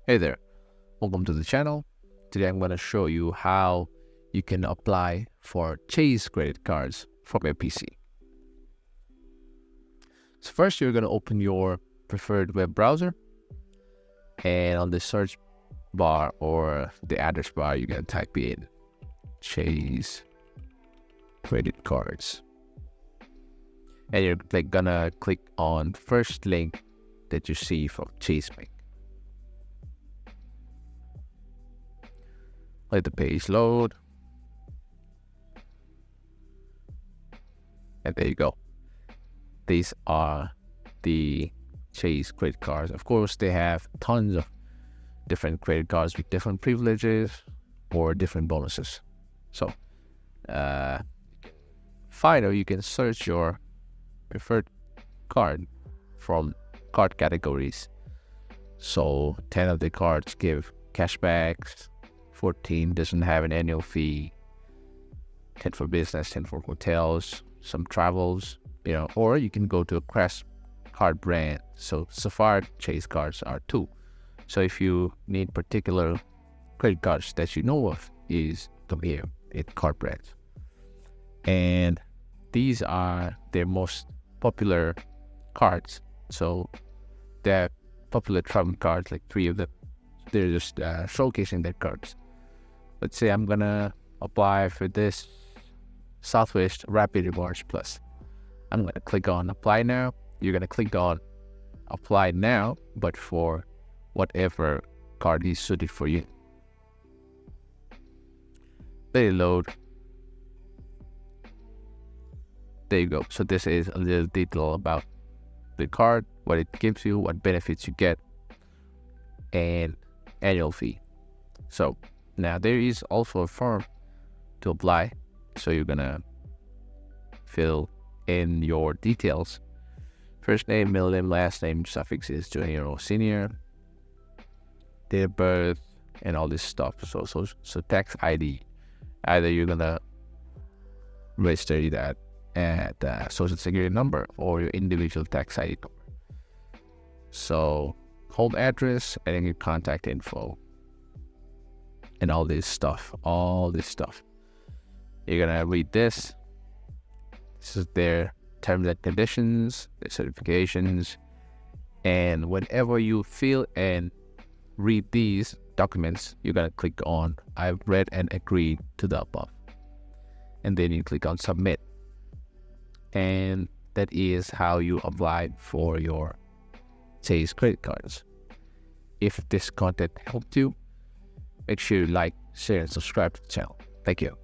Hey there, welcome to the channel. Today I'm going to show you how you can apply for Chase credit cards from your PC. So first you're going to open your preferred web browser, and on the search bar or the address bar you're going to type in Chase credit cards. And you're gonna click on the first link that you see from Chase Bank. Let the page load. And there you go. These are the Chase credit cards. Of course, they have tons of different credit cards with different privileges or different bonuses. So, you can search your preferred card from card categories. So 10 of the cards give cashbacks, 14 doesn't have an annual fee, 10 for business, 10 for hotels, some travels, or you can go to a Crest card brand. So Sapphire Chase cards are too. So if you need particular credit cards that you know of, is come here at card brands. And these are their most popular cards. So they're popular travel cards, like 3 of them. They're just showcasing their cards. Let's say I'm gonna apply for this Southwest Rapid Rewards Plus. I'm gonna click on Apply Now. You're gonna click on Apply Now, but for whatever card is suited for you. Let it load. There you go. So this is a little detail about the card, what it gives you, what benefits you get, and annual fee. So now there is also a form to apply. So you're gonna fill in your details: first name, middle name, last name, suffixes, junior or senior, date of birth, and all this stuff. So tax ID. Either you're gonna register that at social security number or your individual tax ID number. So home address and your contact info and all this stuff. You're gonna read this. This is their terms and conditions, their certifications, and whenever you fill and read these documents, you're gonna click on I've read and agreed to the above, and then you click on submit. And that is how you apply for your Chase credit cards. If this content helped you, make sure you like, share, and subscribe to the channel. Thank you.